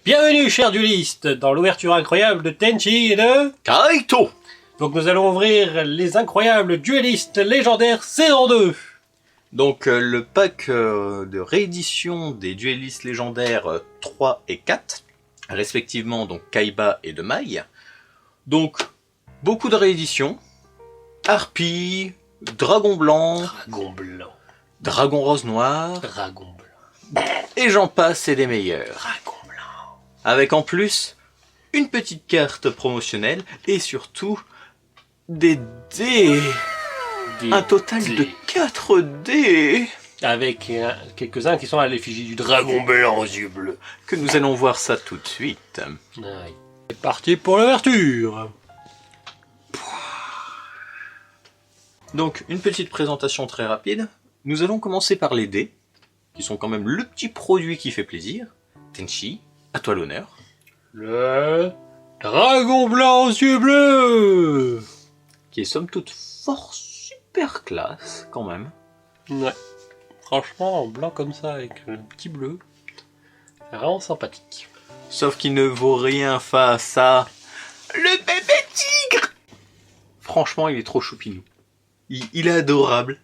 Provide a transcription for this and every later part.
Bienvenue, chers duelistes, dans l'ouverture incroyable de Tenchi et de Kaito. Donc nous allons ouvrir les incroyables duellistes légendaires saison 2. Donc le pack de réédition des duellistes légendaires 3 et 4, respectivement donc Kaiba et Demaï. Donc beaucoup de rééditions. Harpie, Dragon Blanc, Dragon Rose Noir, Dragon Blanc, et j'en passe et des meilleurs. Dragon Blanc. Avec en plus une petite carte promotionnelle et surtout des dés. Un total de 4 dés. Avec quelques-uns qui sont à l'effigie du Dragon Blanc aux yeux bleus. Que nous allons voir ça tout de suite. C'est parti pour l'ouverture. Donc une petite présentation très rapide. Nous allons commencer par les dés, qui sont quand même le petit produit qui fait plaisir. Tenchi, à toi l'honneur. Le Dragon Blanc aux yeux bleus. Qui est somme toute fort super classe quand même. Ouais. Franchement, en blanc comme ça, avec le petit bleu, c'est vraiment sympathique. Sauf qu'il ne vaut rien face à le bébé tigre. Franchement, il est trop choupinou. Il est adorable.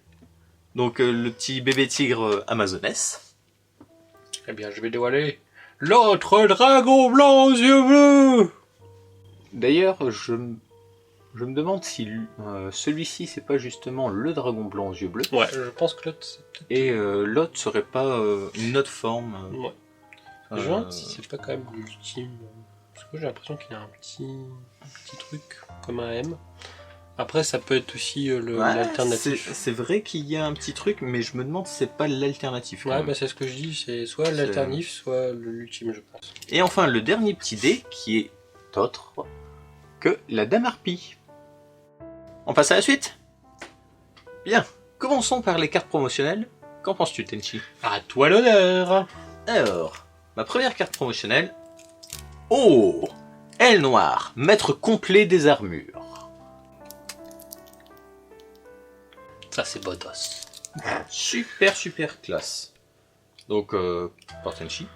Donc le petit bébé tigre amazonès. Eh bien, je vais dévoiler l'autre Dragon Blanc aux yeux bleus. D'ailleurs, je me demande si celui-ci c'est pas justement le dragon blanc aux yeux bleus. Ouais, je pense que l'autre c'est peut-être... Et l'autre serait pas une autre forme. Ouais. Je me demande si c'est pas quand même l'ultime. Parce que j'ai l'impression qu'il a un petit truc comme un M. Après, ça peut être aussi l'alternatif. C'est vrai qu'il y a un petit truc, mais je me demande si c'est pas l'alternatif. Ouais, bah c'est ce que je dis, c'est soit l'alternatif, soit l'ultime, je pense. Et enfin, le dernier petit dé qui est autre que la dame harpie. On passe à la suite? Bien, commençons par les cartes promotionnelles. Qu'en penses-tu, Tenchi? À toi l'honneur. Alors, ma première carte promotionnelle... Oh! Aile noire, maître complet des armures. Ça c'est bodos. Super classe. Donc, pour Tenchi.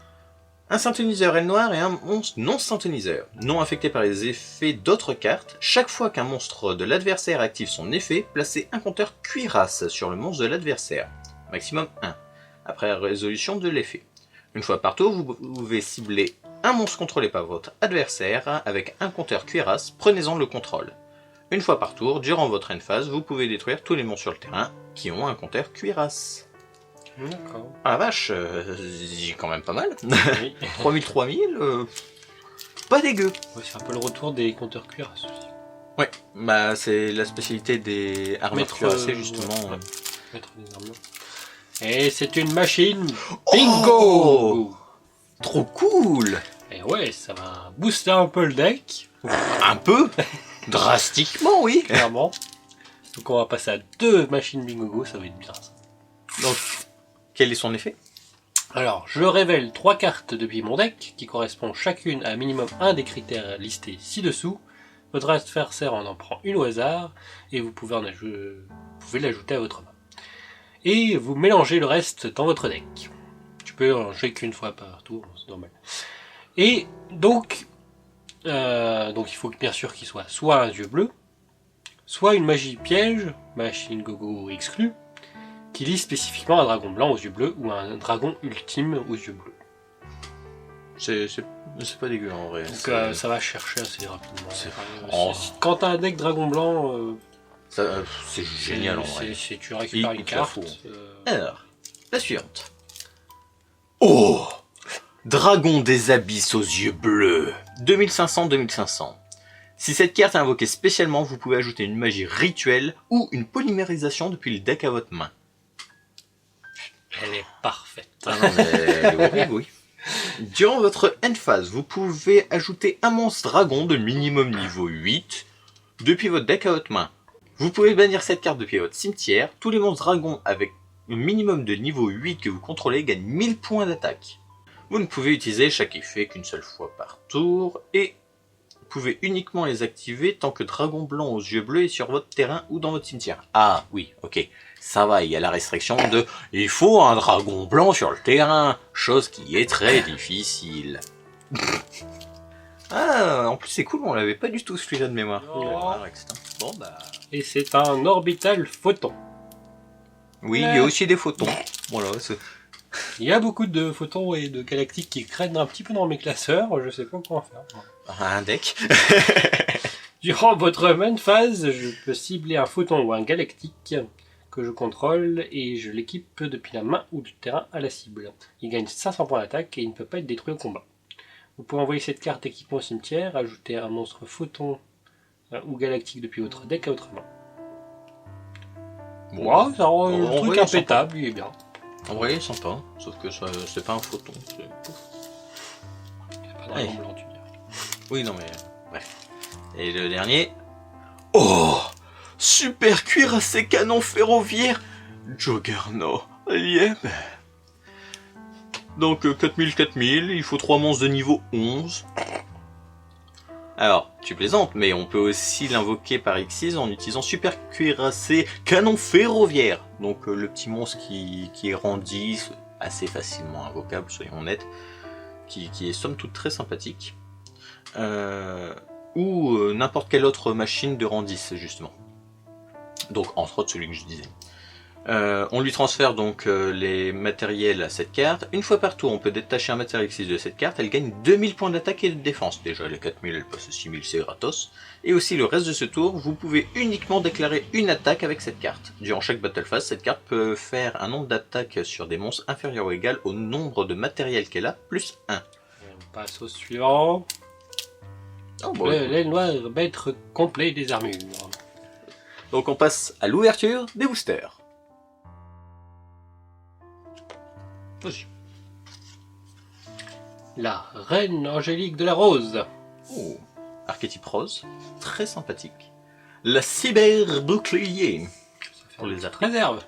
Un synthoniseur aile noire et un monstre non synthoniseur, non affecté par les effets d'autres cartes. Chaque fois qu'un monstre de l'adversaire active son effet, placez un compteur cuirasse sur le monstre de l'adversaire. Maximum 1, après la résolution de l'effet. Une fois par tour, vous pouvez cibler un monstre contrôlé par votre adversaire avec un compteur cuirasse, prenez-en le contrôle. Une fois par tour, durant votre end phase, vous pouvez détruire tous les monstres sur le terrain qui ont un compteur cuirasse. D'accord. Ah la vache, j'ai quand même pas mal. Oui. 3000, pas dégueu. Ouais, c'est un peu le retour des compteurs cuirasse aussi. Ouais, bah c'est la spécialité des armures cuirassées justement. Ouais. Mettre des armures. Et c'est une machine bingo. Oh, trop cool. Et ouais, ça va booster un peu le deck. Un peu. Drastiquement, oui. Clairement. Donc on va passer à 2 machines bingo, ça va être bien ça. Donc, quel est son effet? Alors, je révèle 3 cartes depuis mon deck, qui correspondent chacune à minimum un des critères listés ci-dessous. Votre adversaire en prend une au hasard, et vous pouvez l'ajouter à votre main. Et vous mélangez le reste dans votre deck. Tu peux en jouer qu'une fois par tour, c'est normal. Et donc il faut bien sûr qu'il soit un yeux bleu, soit une magie piège, machine gogo exclue, qui lie spécifiquement un dragon blanc aux yeux bleus ou un dragon ultime aux yeux bleus. C'est pas dégueu en vrai. Donc ça va chercher assez rapidement. Quand t'as un deck dragon blanc, c'est génial en vrai. Tu récupères une carte. Alors, la suivante. Oh! Dragon des abysses aux yeux bleus. 2500. Si cette carte est invoquée spécialement, vous pouvez ajouter une magie rituelle ou une polymérisation depuis le deck à votre main. Elle est parfaite. Ah non, mais oui. Durant votre end phase, vous pouvez ajouter un monstre dragon de minimum niveau 8 depuis votre deck à votre main. Vous pouvez bannir cette carte depuis votre cimetière. Tous les monstres dragons avec un minimum de niveau 8 que vous contrôlez gagnent 1000 points d'attaque. Vous ne pouvez utiliser chaque effet qu'une seule fois par tour et vous pouvez uniquement les activer tant que Dragon Blanc aux yeux bleus est sur votre terrain ou dans votre cimetière. Ah oui, ok, ça va, il y a la restriction de « il faut un Dragon Blanc sur le terrain », chose qui est très difficile. Ah, en plus c'est cool, on l'avait pas du tout celui-là de mémoire. Non. Ah, Rex, hein. Bon bah... Et c'est un orbital photon. Oui, il y a aussi des photons. Voilà, Il y a beaucoup de photons et de galactiques qui traînent un petit peu dans mes classeurs, je sais pas comment faire. un deck. Durant votre main phase, je peux cibler un photon ou un galactique que je contrôle et je l'équipe depuis la main ou du terrain à la cible. Il gagne 500 points d'attaque et il ne peut pas être détruit au combat. Vous pouvez envoyer cette carte équipement au cimetière, ajouter un monstre photon ou galactique depuis votre deck à votre main. Bon, Ça rend en le truc vrai, impétable, il est bien. en vrai, il est sympa, sauf que c'est pas un photon. Il n'y a pas Ouais. dragon blanc, tu diras. Oui, non mais... Bref. Et le dernier... Oh, super cuirassé canon ferroviaire Juggernaut. Yeah. Donc 4000, il faut 3 monstres de niveau 11. Alors, tu plaisantes, mais on peut aussi l'invoquer par X6 en utilisant super cuirassé canon ferroviaire. Donc le petit monstre qui est rang 10, assez facilement invocable, soyons honnêtes, qui est somme toute très sympathique. Ou n'importe quelle autre machine de rang 10 justement. Donc entre autres celui que je disais. On lui transfère donc les matériels à cette carte. Une fois par tour, on peut détacher un matériel X6 de cette carte. Elle gagne 2000 points d'attaque et de défense. Déjà les 4000, elle passe à 6000, c'est gratos. Et aussi le reste de ce tour, vous pouvez uniquement déclarer une attaque avec cette carte. Durant chaque battle phase, cette carte peut faire un nombre d'attaques sur des monstres inférieur ou égal au nombre de matériel qu'elle a, plus 1. Et on passe au suivant. Oh, bon, L'aile noire, maître complet des armures. donc on passe à l'ouverture des boosters. Vas-y. La reine angélique de la rose. Oh, archétype rose, très sympathique. La cyber-bouclier. Pour les arcs. Réserve.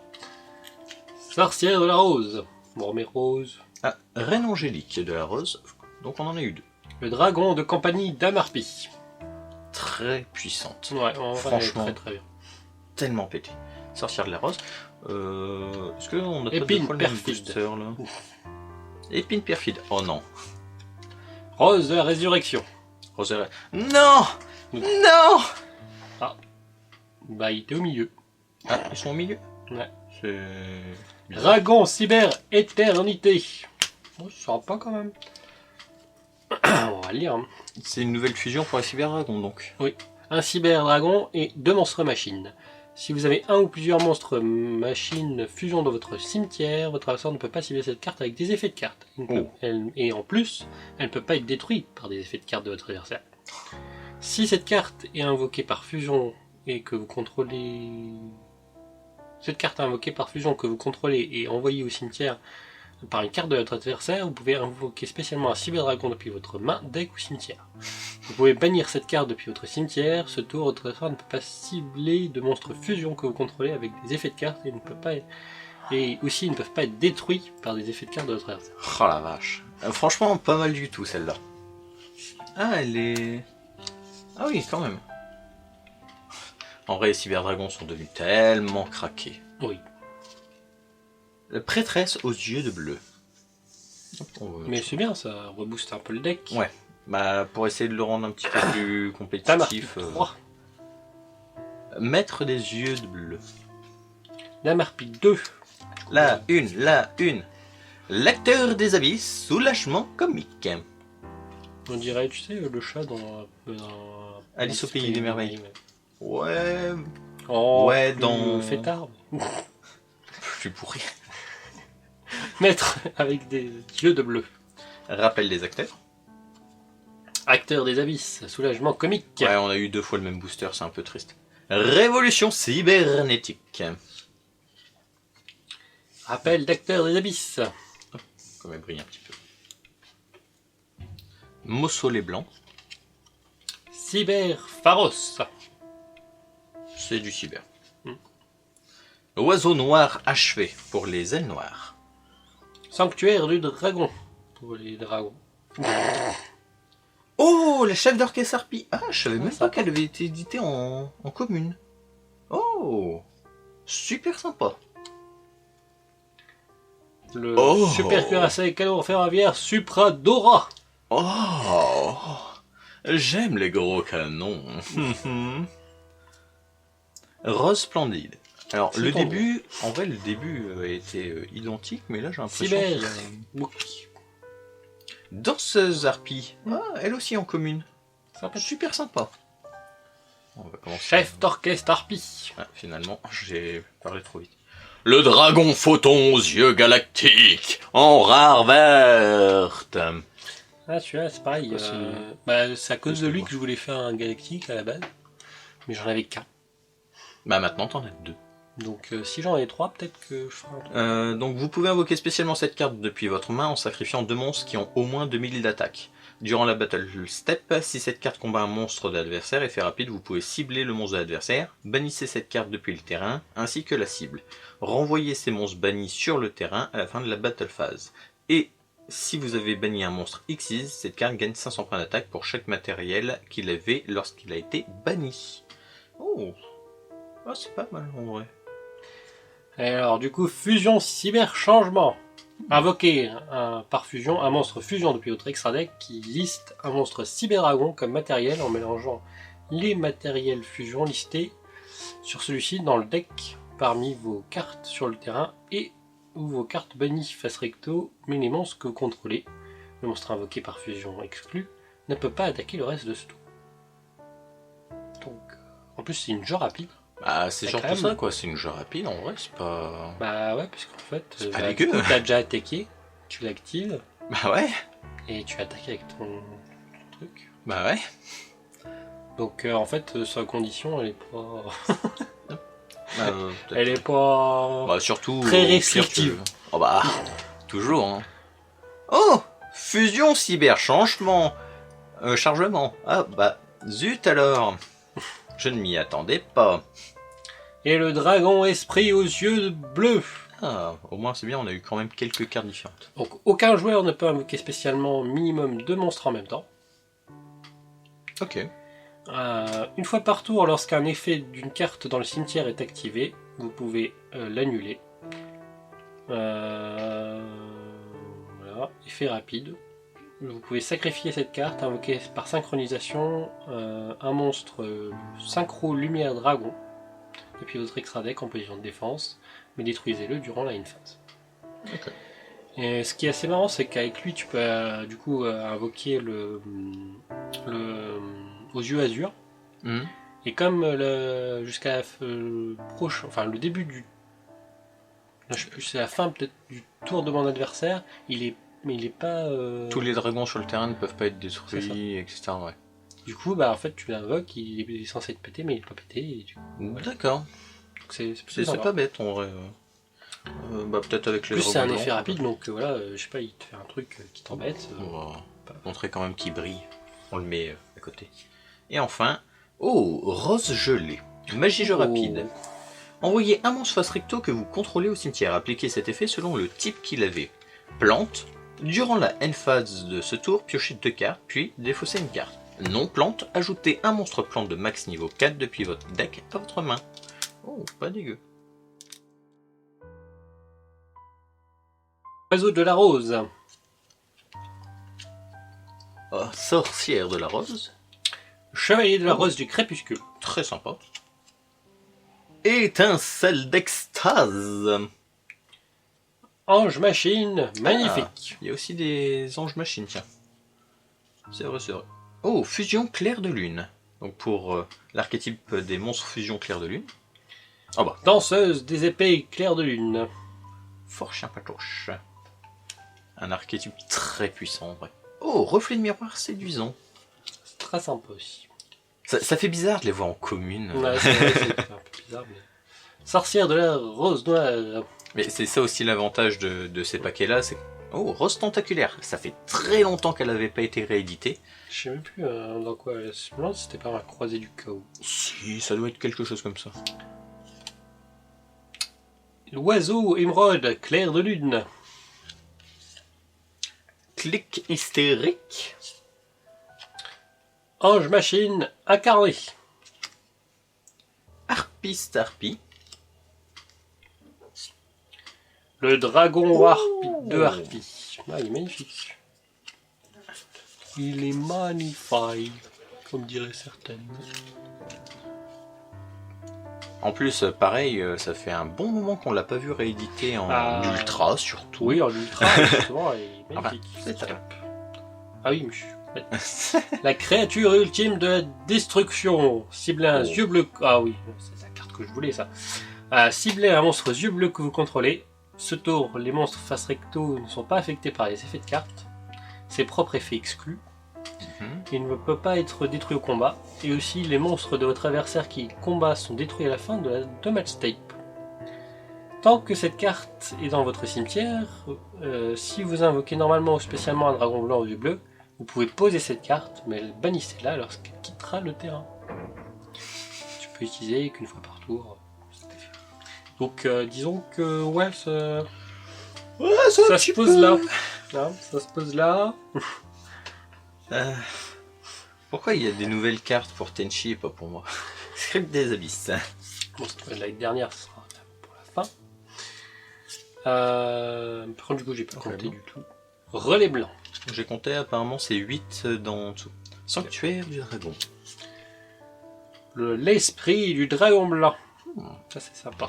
Sorcière de la rose. Bon, mais rose. Ah, reine angélique de la rose, donc on en a eu 2. Le dragon de compagnie d'Amarpi. Très puissante, Ouais, en vrai, Franchement. très très bien. tellement pété. Sorcière de la rose. Est-ce qu'on a pas Épine deux fois le même perfide. booster là? Épine perfide. Oh non. Rose de la résurrection. Rose. Non. Non. Bah, il était au milieu. Ah, ils sont au milieu. Ouais. C'est bizarre. Dragon cyber éternité. Oh, c'est sympa quand même. On va le lire. Hein. C'est une nouvelle fusion pour la cyberdragon donc. Un cyber dragon et 2 monstres machines. Si vous avez un ou plusieurs monstres machines fusion dans votre cimetière, votre adversaire ne peut pas cibler cette carte avec des effets de carte. Et en plus, elle ne peut pas être détruite par des effets de carte de votre adversaire. Si cette carte est invoquée par fusion et que vous contrôlez... Cette carte est invoquée par fusion que vous contrôlez et envoyée au cimetière par une carte de votre adversaire, vous pouvez invoquer spécialement un cyberdragon depuis votre main, deck ou cimetière. Vous pouvez bannir cette carte depuis votre cimetière. Ce tour, votre adversaire ne peut pas cibler de monstres fusion que vous contrôlez avec des effets de carte et aussi ils ne peuvent pas être détruits par des effets de carte de votre adversaire. Oh la vache. Franchement, pas mal du tout celle-là. Ah, elle est... Ah oui, quand même. En vrai, les cyberdragons sont devenus tellement craqués. Oui, La prêtresse aux yeux de bleu. mais c'est bien, ça rebooste un peu le deck. Ouais. Bah, pour essayer de le rendre un petit peu plus T'as marqué compétitif. 3. Maître des yeux de bleu. Damarpi 2. La une. L'acteur des abysses, soulagement comique. On dirait, tu sais, le chat dans Alice au pays des merveilles. Ouais, Oh, Ouais, plus dans- fêtard. je suis pourri. Maître avec des yeux de bleu. Rappel des acteurs. Acteur des abysses, soulagement comique. Ouais, on a eu 2 fois le même booster, c'est un peu triste. Révolution cybernétique. Rappel d'acteur des abysses. Comme elle brille un petit peu. Mausolée blanc. Cyber Pharos. C'est du cyber. Oiseau noir achevé pour les ailes noires. Sanctuaire du dragon. Pour les dragons. Oh, la chef d'orchestre harpie. Ah, je savais même sympa. pas qu'elle avait été éditée en commune. Oh, super sympa. Le Oh. super cuirassé canon ferroviaire Supra Dora. Oh, j'aime les gros canons. Rose splendide. Alors, C'est le ton début, en vrai, le début était identique, mais là, j'ai l'impression Cyber. qu'il y a... Danseuse harpie. Ah, elle aussi en commune. Sympa. Super sympa. On va commencer. Chef d'orchestre harpie. Ah, finalement, j'ai parlé trop vite. Le dragon photon aux yeux galactiques, en rare verte. Ah, celui-là, c'est pareil. C'est à cause de lui que je voulais faire un galactique à la base. Mais j'en avais qu'un. Bah maintenant, t'en as deux. Donc si j'en ai 3, peut-être que je ferai un truc. Donc vous pouvez invoquer spécialement cette carte depuis votre main en sacrifiant 2 monstres qui ont au moins 2000 d'attaque. Durant la battle step, si cette carte combat un monstre de l'adversaire, effet rapide, vous pouvez cibler le monstre de l'adversaire, bannissez cette carte depuis le terrain, ainsi que la cible. Renvoyez ces monstres bannis sur le terrain à la fin de la battle phase. Et si vous avez banni un monstre Xyz, cette carte gagne 500 points d'attaque pour chaque matériel qu'il avait lorsqu'il a été banni. Oh, c'est pas mal en vrai. Et alors, du coup, fusion cyber changement. Invoquer par fusion un monstre fusion depuis votre extra deck qui liste un monstre cyberdragon comme matériel en mélangeant les matériels fusion listés sur celui-ci dans le deck parmi vos cartes sur le terrain et ou vos cartes bannies face recto, mais les monstres que vous contrôlez, le monstre invoqué par fusion exclu, ne peut pas attaquer le reste de ce tour. Donc, en plus, c'est une jeu rapide. Bah c'est C'est genre quand tout même- ça quoi, c'est une jeu rapide en vrai, c'est pas... Bah ouais, parce qu'en fait, C'est pas bah, dégueu. du coup, t'as déjà attaqué, tu l'actives Bah ouais, et tu attaques avec ton truc. bah ouais. Donc en fait, sa condition, elle est pas, Peut-être. elle est pas Bah surtout... très au pire, restrictive. Oh bah, toujours hein. Oh, fusion cyber changement. Chargement. Ah bah, zut alors. Je ne m'y attendais pas. Et le dragon esprit aux yeux bleus. Ah, au moins c'est bien, on a eu quand même quelques cartes différentes. Donc aucun joueur ne peut invoquer spécialement minimum 2 monstres en même temps. Ok. Une fois par tour, lorsqu'un effet d'une carte dans le cimetière est activé, vous pouvez l'annuler. Voilà, effet rapide. Vous pouvez sacrifier cette carte, invoquer par synchronisation un monstre synchro lumière dragon depuis votre extra deck en position de défense, mais détruisez-le durant la phase. Ok. Et ce qui est assez marrant, c'est qu'avec lui, tu peux du coup invoquer le aux yeux azur. Mhm. Et comme jusqu'à le début du, je sais plus, c'est la fin peut-être du tour de mon adversaire, il est pas. Tous les dragons sur le terrain ne peuvent pas être C'est ça. détruits, etc. Ouais. Du coup, bah en fait, tu l'invoques, il est censé être pété, mais il est pas pété. Et voilà. D'accord. Donc c'est C'est sympa. pas bête en vrai. Bah peut-être avec les Plus c'est un dragons effet blancs, rapide, donc voilà, je sais pas, il te fait un truc qui t'embête. On va montrer quand même qu'il brille. On le met à côté. Et enfin, oh, rose gelée. Magie jeu rapide. Envoyez un monstre face recto que vous contrôlez au cimetière. Appliquez cet effet selon le type qu'il avait. Plante. Durant la end phase de ce tour, piochez 2 cartes, puis défaussez une carte. Non plante, ajoutez un monstre plante de max niveau 4 depuis votre deck à votre main. Oh, pas dégueu. Oiseau de la rose. Oh, sorcière de la rose. Chevalier de la rose du crépuscule. Très sympa. Étincelle d'extase. Ange machine, magnifique. Il y a aussi des anges machines, tiens. C'est vrai, c'est vrai. Oh, fusion clair de lune. Donc pour l'archétype des monstres fusion clair de lune. Ah bah, Danseuse des épées clair de lune. fort chien patoche. Un archétype très puissant en vrai. Oh, reflet de miroir séduisant. C'est très sympa aussi. Ça fait bizarre de les voir en commune. Ouais, c'est vrai, c'est un peu bizarre, mais... Sorcière de la rose noire. Mais c'est ça aussi l'avantage de ces paquets-là, c'est... Oh, rose tentaculaire. Ça fait très longtemps qu'elle n'avait pas été rééditée. Je sais même plus dans quoi elle se mélange, c'était pas un croisé du chaos. Si, ça doit être quelque chose comme ça. L'oiseau émeraude clair de lune. Clic hystérique. Ange machine incarné. Harpiste harpie. Le dragon harpie de harpie. Ah, il est magnifique. Il est magnifique, comme diraient certaines. En plus, pareil, ça fait un bon moment qu'on l'a pas vu réédité en ultra, surtout. Oui, en ultra, justement, il est magnifique. C'est top. Ah oui, mais la créature ultime de la destruction. Ciblez un yeux bleu. Ah oui, c'est la carte que je voulais, ça. Ciblez un monstre aux yeux bleus que vous contrôlez. Ce tour, les monstres face recto ne sont pas affectés par les effets de carte. Ses propres effets exclus. Il ne peut pas être détruit au combat. Et aussi, les monstres de votre adversaire qui combat sont détruits à la fin de match tape. Tant que cette carte est dans votre cimetière, si vous invoquez normalement ou spécialement un dragon blanc aux yeux bleus, vous pouvez poser cette carte, mais bannissez-la lorsqu'elle quittera le terrain. Tu peux l'utiliser qu'une fois par tour. Donc disons que ouais, ça se pose là. Hein, ça se pose là. Pourquoi il y a des nouvelles cartes pour Tenchi et pas pour moi? Script des abysses. Bon, l'année dernière, ce sera pour la fin. Par contre, du coup, j'ai pas compté du tout. Relais blanc. J'ai compté, apparemment, c'est 8 dans dessous. Sanctuaire du dragon. L'esprit du dragon blanc. Ça, c'est sympa.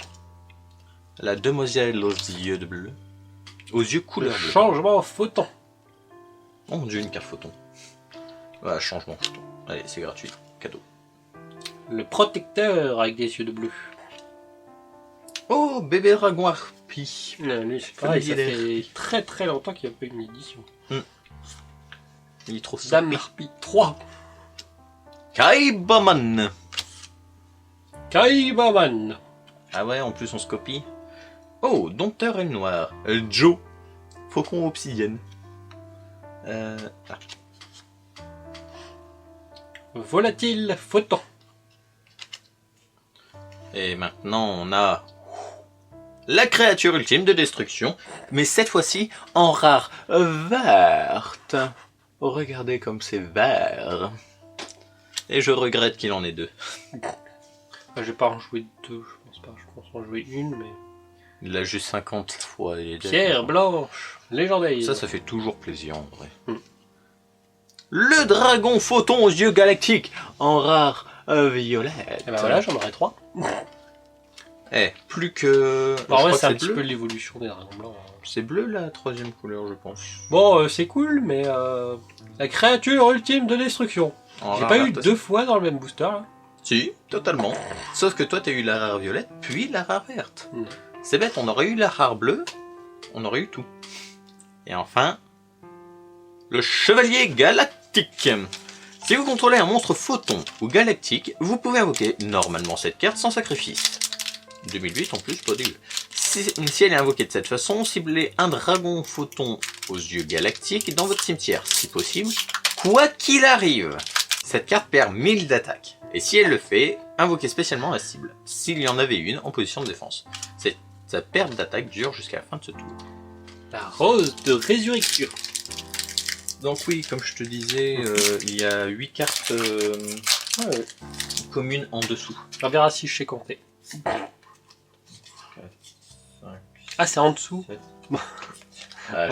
La demoiselle aux yeux de bleu. Aux yeux couleur bleue. Changement photon. Oh mon dieu, une carte photon. Voilà, changement photon. Allez, c'est gratuit. Cadeau. Le protecteur avec des yeux de bleu. Oh, bébé dragon harpie. Lui, c'est pareil, ça fait très très longtemps qu'il n'y a pas eu une édition. Il est trop simple. Dame harpie 3. Kaibaman. Kaibaman. Ah ouais, en plus on se copie. Oh, dompteur aile noire. Joe. Faucon obsidienne. Volatile photon. Et maintenant on a la créature ultime de destruction, mais cette fois-ci en rare verte. Regardez comme c'est vert. Et je regrette qu'il en ait deux. Je vais pas en jouer deux, je pense pas. Je pense en jouer une, mais... Il a juste 50 fois les deux. Pierre blanche, légendaire. Ça fait toujours plaisir en vrai. Le dragon photon aux yeux galactiques en rare violette. Et ben voilà, j'en aurai 3. Plus que... En vrai, c'est un petit peu l'évolution des dragons blancs. C'est bleu la troisième couleur, je pense. Bon, c'est cool, mais la créature ultime de destruction. J'ai pas eu 2 fois dans le même booster, là. Si, totalement. Sauf que toi, t'as eu la rare violette, puis la rare verte. C'est bête, on aurait eu la rare bleue, on aurait eu tout. Et enfin, le chevalier galactique. Si vous contrôlez un monstre photon ou galactique, vous pouvez invoquer normalement cette carte sans sacrifice. 2008 en plus, pas dégueu. Si elle est invoquée de cette façon, ciblez un dragon photon aux yeux galactiques dans votre cimetière, si possible. Quoi qu'il arrive, cette carte perd 1000 d'attaque. Et si elle le fait, invoquez spécialement la cible, s'il y en avait une en position de défense. Sa perte d'attaque dure jusqu'à la fin de ce tour. La rose de résurrection. Donc oui, comme je te disais, il y a 8 cartes communes en dessous. On verra si je sais compter. 4, 5, ah, c'est en dessous. 7.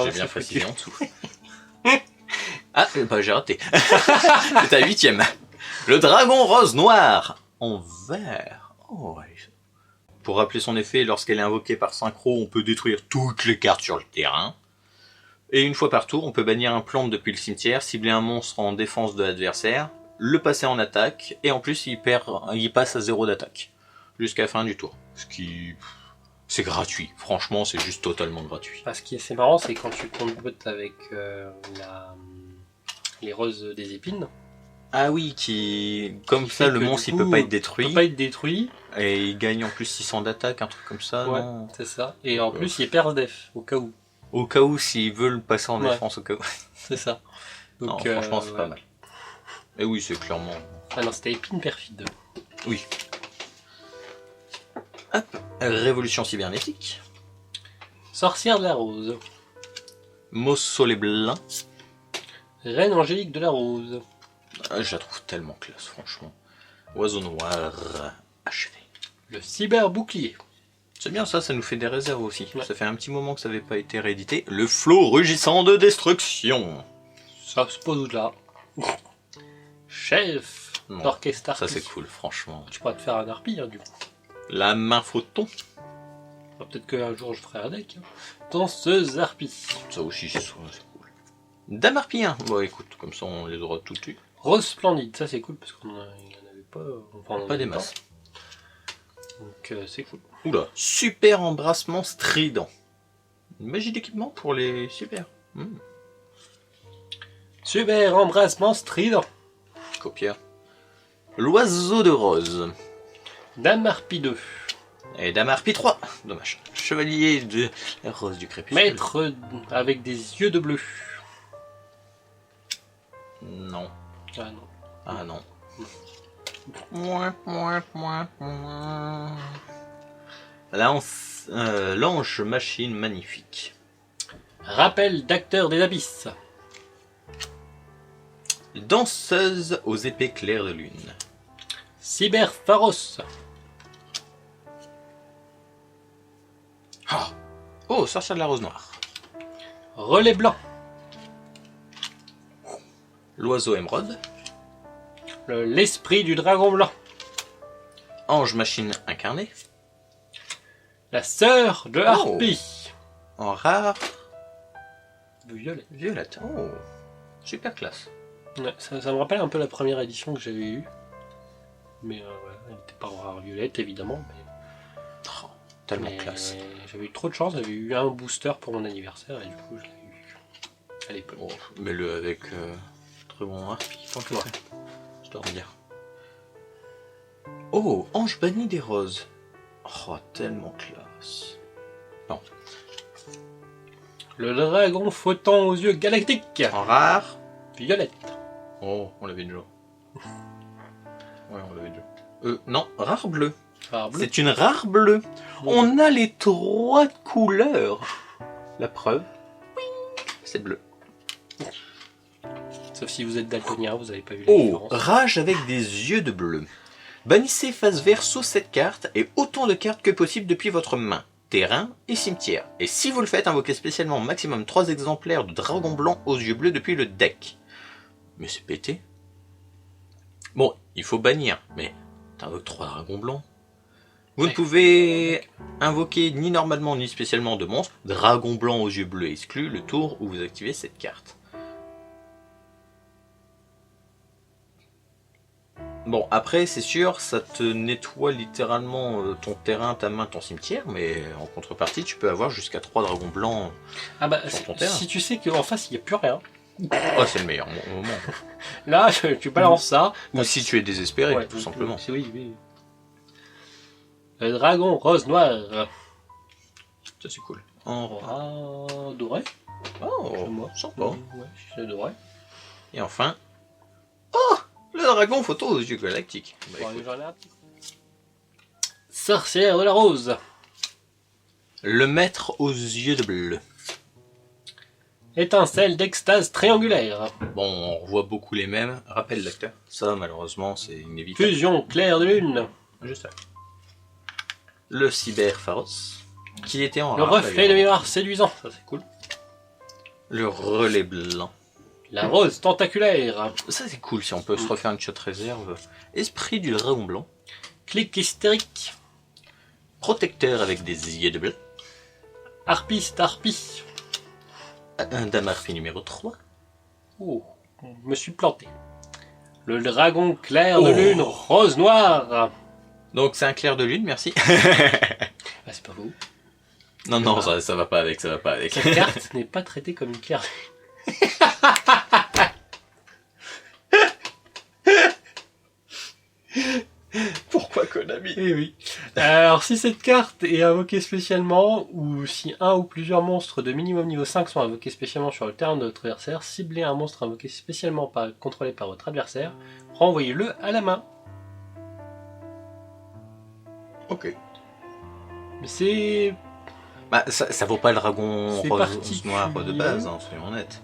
J'ai bien précisé en dessous. Ah, bah j'ai raté. C'est ta 8ème. Le dragon rose noir en vert. Oh, ouais. Pour rappeler son effet, lorsqu'elle est invoquée par synchro, on peut détruire toutes les cartes sur le terrain. Et une fois par tour, on peut bannir un plomb depuis le cimetière, cibler un monstre en défense de l'adversaire, le passer en attaque, et en plus il passe à 0 d'attaque. Jusqu'à la fin du tour. Ce qui... c'est gratuit. Franchement, c'est juste totalement gratuit. Ce qui est assez marrant, c'est quand tu combattes avec les roses des épines. Ah oui, comme ça, le monstre, il peut pas être détruit. Il peut pas être détruit. Et il gagne en plus 600 d'attaque, un truc comme ça, ouais, non? C'est ça. Et en plus, il perd def, au cas où. Au cas où, s'ils veulent passer en défense, au cas où. C'est ça. Donc, non, franchement, c'est pas mal. Et oui, c'est clairement... Ah non, c'était épine perfide. Oui. Hop, révolution cybernétique. Sorcière de la rose. Mausolée blanc. Reine angélique de la rose. Je la trouve tellement classe, franchement. Oiseau noir achevé. Le cyber bouclier. C'est bien ça, ça nous fait des réserves aussi. Ouais. Ça fait un petit moment que ça n'avait pas été réédité. Le flot rugissant de destruction. Ça se pose là. Chef Non, d'orchestre ça harpie. c'est cool, franchement. Tu pourras te faire un harpie, hein, du coup. La main photon. Alors, peut-être qu'un jour je ferai un deck. Hein. Danseuse harpie. Ça aussi, c'est cool. Dame harpie 1. Bon, écoute, comme ça on les aura tout de suite. Rose splendide, ça c'est cool parce qu'on n'en avait pas. Enfin, on en Pas avait des masses. Donc c'est cool. Oula, super embrassement strident. Une magie d'équipement pour les super. Super embrassement strident. Copieur. L'oiseau de rose. Dame harpie 2. Et Dame harpie 3. Dommage. Chevalier de la rose du crépuscule. Maître avec des yeux de bleu. Non. Ah non. Ah non. Mouin, mouin, mouin, mouin. L'ange machine magnifique. Rappel d'acteur des abysses. Danseuse aux épées claires de lune. Cyber Pharos. Oh, sorcière de la rose noire. Relais blanc. L'oiseau émeraude. L'esprit du dragon blanc. Ange machine incarné. La sœur de harpie. En rare. Violette. Violette. Oh, super classe. Ouais, ça me rappelle un peu la première édition que j'avais eue. Mais voilà, elle n'était pas en rare violette évidemment. Oh, tellement Mais classe. j'avais eu trop de chance, j'avais eu un booster pour mon anniversaire et du coup je l'ai eu à l'époque. Oh, mets-le avec très bon harpie. Tant que Ouais. je dois en dire. Oh, ange banni des roses. Oh, tellement classe. Non. Le dragon photon aux yeux galactiques. En rare. Violette. Oh, on l'avait déjà. Ouais, on l'avait déjà. Non, rare bleu. Rare bleu. C'est une rare bleue. On a les 3 couleurs. La preuve. Oui, c'est bleu. Sauf si vous êtes daltonien, vous n'avez pas vu la Oh, différence. rage avec des yeux de bleu. Bannissez face verso cette carte et autant de cartes que possible depuis votre main, terrain et cimetière. Et si vous le faites, invoquez spécialement maximum 3 exemplaires de dragon blanc aux yeux bleus depuis le deck. Mais c'est pété. Bon, il faut bannir, mais t'invoques 3 dragons blancs. Vous ne Ouais. pouvez invoquer ni normalement ni spécialement de monstres. Dragon blanc aux yeux bleus exclu le tour où vous activez cette carte. Bon, après, c'est sûr, ça te nettoie littéralement ton terrain, ta main, ton cimetière, mais en contrepartie, tu peux avoir jusqu'à 3 dragons blancs. Ah bah, sur ton terrain. si tu sais qu'en face il n'y a plus rien, Oh, c'est le meilleur moment. là tu balances ça. Ou si tu es désespéré, Ouais, tout simplement. Oui, oui. Le dragon rose noir. Ça, c'est cool. En... Ah, doré. Oh, Moi. sympa. Ouais, c'est doré. Et enfin... Oh, le dragon photo aux yeux galactiques. Bah, Bon, écoute. j'en ai un petit. Sorcière de la rose. Le maître aux yeux de bleu. Étincelle d'extase triangulaire. Bon, on revoit beaucoup les mêmes. Rappel l'acteur. Ça, malheureusement, c'est inévitable. Fusion claire de lune. Je sais. Le cyber Pharos, qui était en Le rare, reflet de d'ailleurs. mémoire séduisant. Ça c'est cool. Le relais blanc. La rose tentaculaire. Ça c'est cool si on peut se refaire une shot réserve. Esprit du dragon blanc. Clic hystérique. Protecteur avec des yeux de bleu. Harpiste harpie. Un dame harpie numéro 3. Oh, je me suis planté. Le dragon clair de Oh. lune rose noire. Donc c'est un clair de lune, merci. Ah, c'est pas beau. Non, non, ça va pas avec, ça va pas avec. Cette carte n'est pas traitée comme une claire. Pourquoi Konami? Eh oui. Alors, si cette carte est invoquée spécialement, ou si un ou plusieurs monstres de minimum niveau 5 sont invoqués spécialement sur le terrain de votre adversaire, ciblez un monstre invoqué spécialement contrôlé par votre adversaire, renvoyez-le à la main. Ok. Mais c'est... Bah, ça vaut pas le dragon C'est rose particulier. noir de base, hein, soyons honnêtes.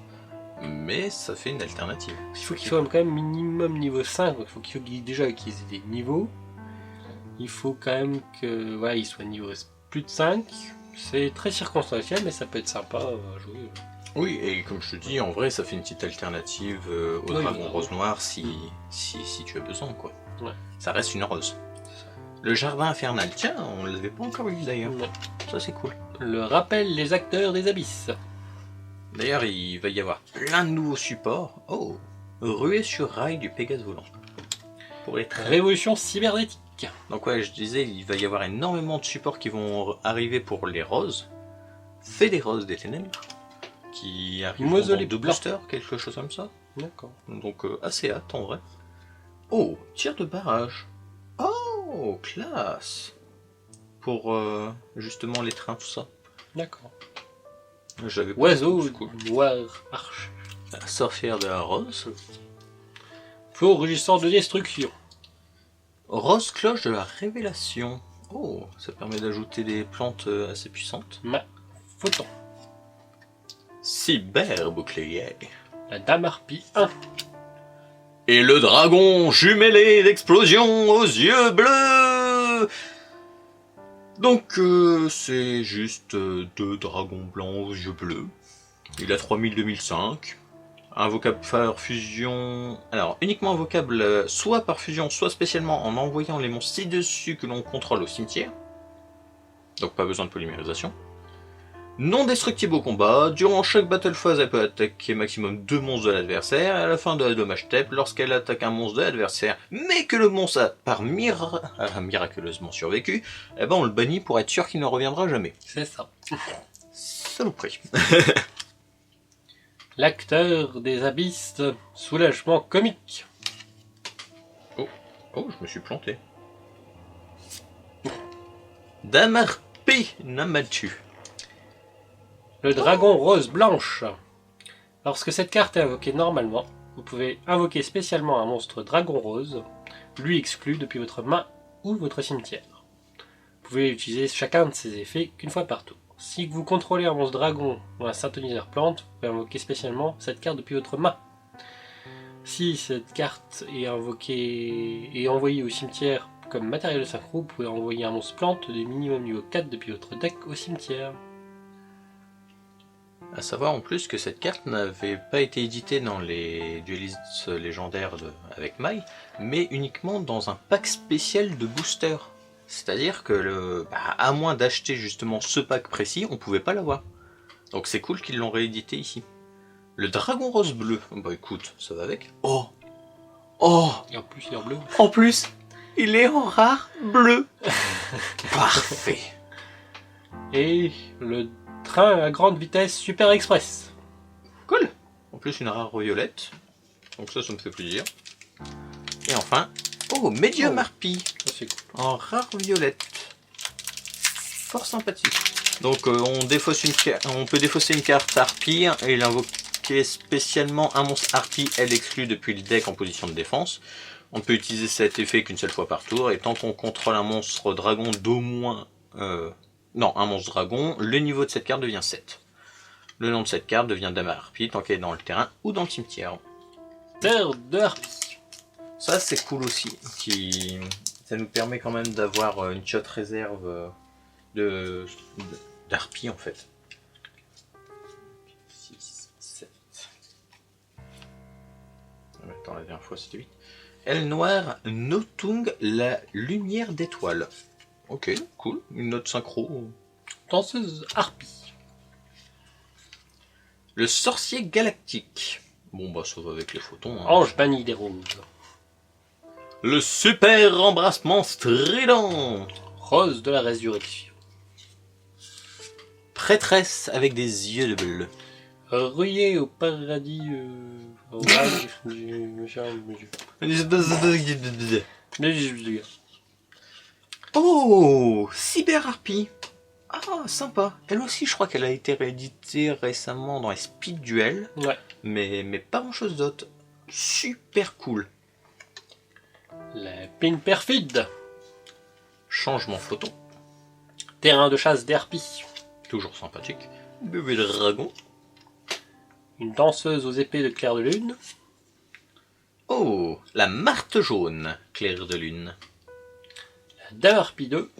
Mais ça fait une alternative. Il faut qu'il soit quand même minimum niveau 5, donc il faut déjà qu'ils aient des niveaux. Il faut quand même que il soit niveau plus de 5. C'est très circonstanciel, mais ça peut être sympa à jouer. Oui, et comme je te dis, en vrai, ça fait une petite alternative au Oui, dragon oui. rose-noir si tu as besoin, quoi. Ouais. Ça reste une rose. Le jardin infernal, tiens, on l'avait pas encore eu d'ailleurs. Non. Ça, c'est cool. Le rappel les acteurs des abysses. D'ailleurs, il va y avoir plein de nouveaux supports. Oh, ruée sur rail du Pégase volant. Pour les trains. Révolution cybernétique. Donc ouais, je disais, il va y avoir énormément de supports qui vont arriver pour les roses. Fait des roses des ténèbres. Qui arrivent Mausolée dans 2 blanc. boosters, quelque chose comme ça. D'accord. Donc assez hâte en vrai. Oh, tir de barrage. Oh, classe. Pour justement les trains, tout ça. D'accord. J'avais pas Oiseau vu, c'est cool. noir arche. La sorcière de la rose. Feu rugissant de destruction. Rose cloche de la révélation. Oh, ça permet d'ajouter des plantes assez puissantes. Ma photon. Cyber bouclier. La dame harpie 1. Et le dragon jumelé d'explosion aux yeux bleus. Donc c'est juste 2 dragons blancs aux yeux bleus. Il a 3000-2005. Invocable par fusion. Alors, uniquement invocable soit par fusion, soit spécialement en envoyant les monstres ci-dessus que l'on contrôle au cimetière. Donc pas besoin de polymérisation. Non destructible au combat. Durant chaque battle phase, elle peut attaquer maximum 2 monstres de l'adversaire. À la fin de la dommage TEP, lorsqu'elle attaque un monstre de l'adversaire, mais que le monstre a miraculeusement survécu, eh ben on le bannit pour être sûr qu'il ne reviendra jamais. C'est ça. Saloperie. L'acteur des abysses. Soulagement comique. Oh, je me suis planté. Damarpi Namatu. Le dragon rose blanche. Lorsque cette carte est invoquée normalement, vous pouvez invoquer spécialement un monstre dragon rose, lui exclu depuis votre main ou votre cimetière. Vous pouvez utiliser chacun de ces effets qu'une fois par tour. Si vous contrôlez un monstre dragon ou un synthoniseur plante, vous pouvez invoquer spécialement cette carte depuis votre main. Si cette carte est invoquée et envoyée au cimetière comme matériel de synchro, vous pouvez envoyer un monstre plante de minimum niveau 4 depuis votre deck au cimetière. A savoir en plus que cette carte n'avait pas été éditée dans les duelistes légendaires avec Mai, mais uniquement dans un pack spécial de booster. C'est-à-dire que à moins d'acheter justement ce pack précis, on pouvait pas l'avoir. Donc c'est cool qu'ils l'ont réédité ici. Le dragon rose bleu. Bah écoute, ça va avec. Oh, Et en plus il est en bleu. en plus, il est en rare bleu. Parfait. Et le train à grande vitesse Super Express. Cool. En plus une rare violette. Donc ça me fait plaisir. Et enfin, Medium Harpie. Ça, c'est cool. En rare violette. Fort sympathique. Donc on peut défausser une carte Harpie et l'invoquer spécialement un monstre Harpie, elle exclut depuis le deck en position de défense. On peut utiliser cet effet qu'une seule fois par tour et tant qu'on contrôle un monstre dragon d'au moins... un monstre dragon, le niveau de cette carte devient 7. Le nom de cette carte devient Dame Harpie tant qu'elle est dans le terrain ou dans le cimetière. Terre de Harpie. Ça c'est cool aussi. Ça nous permet quand même d'avoir une shot réserve d'Harpie en fait. 6, 7. Attends, la dernière fois c'était 8. Elle noire Notung, la lumière d'étoile. Ok, cool. Une note synchro. Danseuse Harpie. Le sorcier galactique. Bon bah ça va avec les photons. Hein. Ange banni des roses. Le super embrassement strident. Rose de la résurrection. Prêtresse avec des yeux de bleu. Rouillé au paradis. Orage du. Oh, Cyber Harpie. Ah, sympa. Elle aussi, je crois qu'elle a été rééditée récemment dans les Speed Duel. Ouais. Mais pas grand chose d'autre. Super cool. La pine perfide. Changement photo. Terrain de chasse d'harpie. Toujours sympathique. Bébé dragon. Une danseuse aux épées de clair de lune. Oh, la Marthe jaune, clair de lune. La dame harpie 2.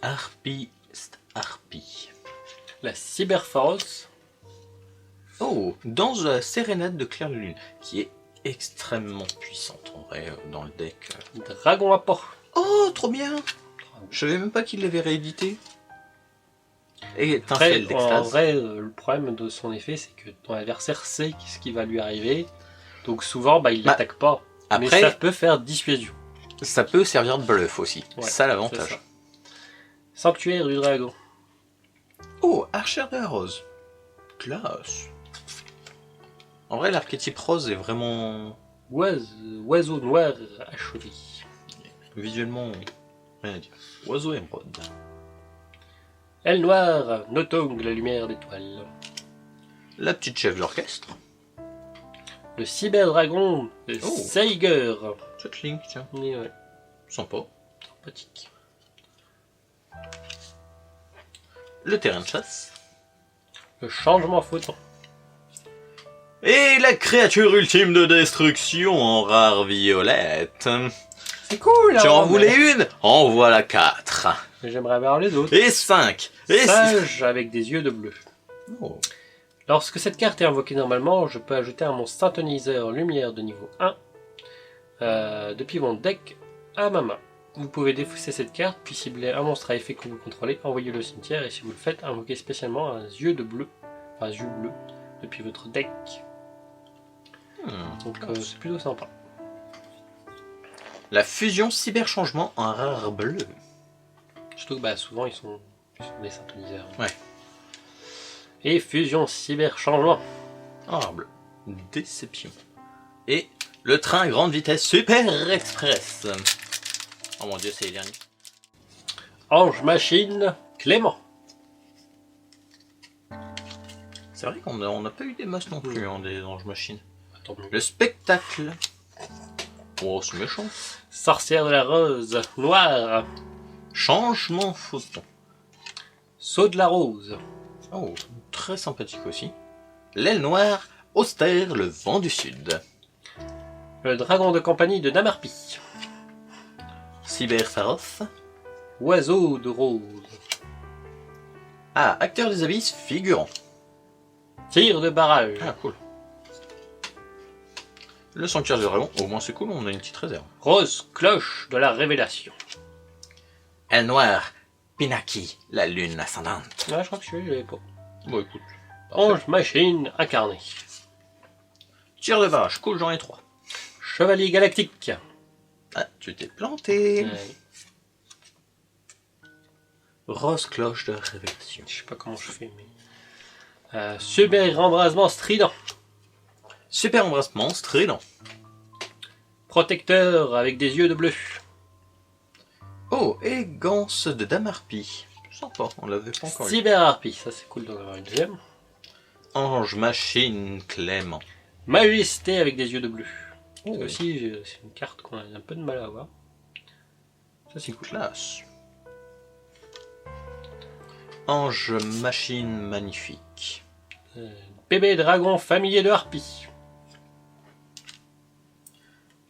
Harpie. La cyberphoros. Oh, danse de la sérénade de Clair de Lune, qui est extrêmement puissante en vrai dans le deck. Dragon à port. Oh, trop bien! Je savais même pas qu'il l'avait réédité. Et Après, étincelle en d'extase. vrai, le problème de son effet, c'est que ton adversaire sait ce qui va lui arriver. Donc souvent, il l'attaque pas. Mais Après, ça peut faire dissuasion. ça peut servir de bluff aussi. Ouais, ça l'avantage. c'est ça. Sanctuaire du dragon. Oh, archère de la rose. Classe. En vrai, l'archétype rose est vraiment Oiseau noir achevé. visuellement rien à dire. Oiseau émeraude. Aile noire, Notong, la lumière d'étoile. La petite chef d'orchestre. Le cyberdragon de Oh. Seiger. Cette Link, tiens. Mais ouais, Sympa. sympathique. Le terrain de chasse. Le changement flottant. Et la créature ultime de destruction en rare violette. C'est cool, Tu en mais- voulais une? En voilà 4. Mais j'aimerais avoir les autres. Et 5. Et 6. Sage avec des yeux de bleu. Oh. Lorsque cette carte est invoquée normalement, je peux ajouter un monstre synthoniseur lumière de niveau 1 depuis mon deck à ma main. Vous pouvez défausser cette carte, puis cibler un monstre à effet que vous contrôlez, envoyez-le au cimetière, et si vous le faites, invoquez spécialement un yeux de bleu, enfin yeux bleu, depuis votre deck. Donc c'est plutôt sympa. La fusion cyberchangement en rare bleu. Surtout que souvent ils sont des synthoniseurs. Ouais. Et fusion cyber changement. En rare bleu. Déception. Et le train à grande vitesse Super Express. Oh mon dieu, c'est les derniers. Ange machine Clément. C'est vrai qu'on n'a pas eu des masses non plus, des anges machines. Attends, Le spectacle. Oh, c'est méchant. Sorcière de la rose noire. Changement photon. Saut de la rose. Oh, très sympathique aussi. L'aile noire, austère, le vent du sud. Le dragon de compagnie de Namarpi. Cyber féroce. Oiseau de rose. Ah, acteur des abysses, figurant. Tir de barrage. Ah, cool. Le sanctuaire du dragon, au moins c'est cool, on a une petite réserve. Rose cloche de la révélation. Aile noire, Pinaki, la lune ascendante. Ah, je crois que celui-là, je l'avais pas. Bon, écoute. Ange machine incarné. Tir de vache, cool, j'en ai 3. Chevalier galactique. Ah, tu t'es planté. Ouais. Rose cloche de révélation. Je sais pas comment je fais, mais... super embrasement strident. Super embrassement, strident. Protecteur avec des yeux de bleu. Oh, élégance de Damarpi. Sympa, on l'avait pas encore eu. Cyberharpie, ça c'est cool d'en avoir une deuxième. Ange machine Clément. Majesté avec des yeux de bleu. Oh, Ça aussi, c'est une carte qu'on a un peu de mal à avoir. Ça c'est cool. classe. Ange machine magnifique. Bébé dragon familier de harpie.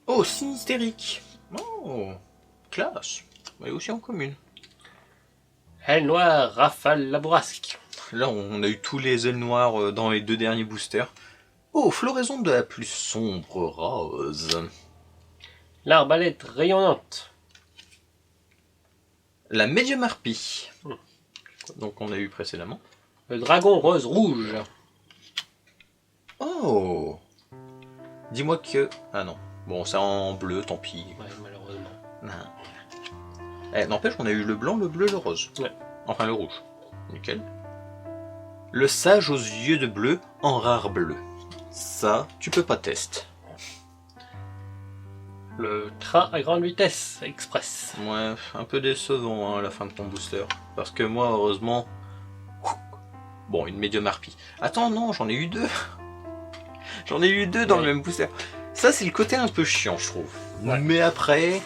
Oh, sinistérique. Oh, classe. Elle est aussi en commune. Aile noire, rafale la bourrasque. Là, on a eu tous les ailes noires dans les 2 derniers boosters. Oh, floraison de la plus sombre rose. L'arbalète rayonnante. La médium harpie. Donc on a eu précédemment. Le dragon rose rouge. Oh. Dis-moi que... Ah non. Bon, c'est en bleu, tant pis. Ouais, malheureusement. Non. Eh, n'empêche, on a eu le blanc, le bleu, le rose. Ouais. Enfin, le rouge. Nickel. Le sage aux yeux de bleu en rare bleu. Ça, tu peux pas tester. Le train à grande vitesse express. Ouais, un peu décevant à la fin de ton booster. Parce que moi, heureusement... Bon, une médium harpie. Attends, non, j'en ai eu 2. J'en ai eu 2 dans le même booster. Ça, c'est le côté un peu chiant, je trouve. Ouais. Mais après,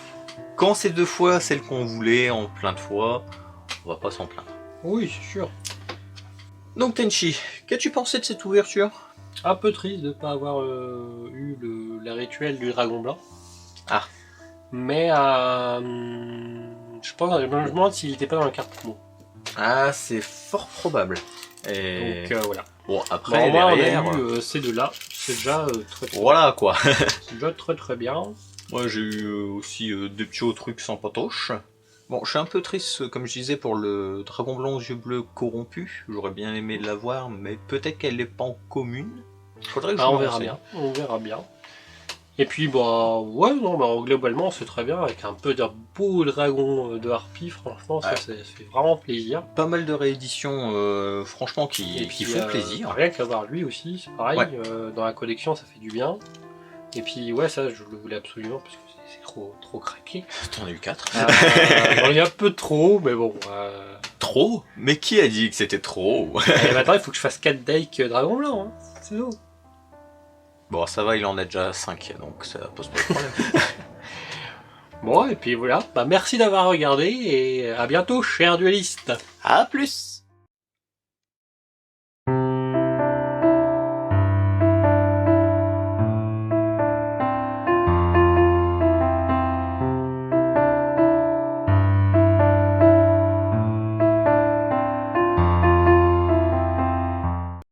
quand c'est 2 fois celle qu'on voulait en plein de fois, on va pas s'en plaindre. Oui, c'est sûr. Donc Tenchi, qu'as-tu pensé de cette ouverture? Un peu triste de ne pas avoir eu la rituelle du dragon blanc. Ah. Mais je me demande s'il n'était pas dans la carte promo. Ah, c'est fort probable. Et... Donc voilà. Bon, après, Bon, moi, derrière... on a eu ces deux-là. C'est déjà très très Voilà, quoi. C'est déjà très très bien. Moi, j'ai eu aussi des petits trucs sans patoche. Bon, je suis un peu triste, comme je disais, pour le dragon blanc aux yeux bleus corrompu. J'aurais bien aimé l'avoir, mais peut-être qu'elle n'est pas en commune. Faudrait que je On m'en verra renseigne. bien. On verra bien. Et puis, bah, ouais, non, bah, globalement, c'est très bien. Avec un peu de beau dragon de harpie, franchement, ça, Ouais. ça fait vraiment plaisir. Pas mal de rééditions, franchement, Et qui puis, font plaisir. rien qu'à voir lui aussi, c'est pareil. Ouais. Dans la collection, ça fait du bien. Et puis, ouais, ça, je le voulais absolument parce que c'est trop craqué. T'en as eu 4. Bon, il y a un peu trop, mais bon. Trop? Mais qui a dit que c'était trop? Et maintenant, il faut que je fasse 4 decks dragon blanc. Hein. C'est tout. Bon, ça va, il en a déjà 5, donc ça pose pas de problème. Bon, et puis voilà. Bah, merci d'avoir regardé et à bientôt, cher dueliste. À plus!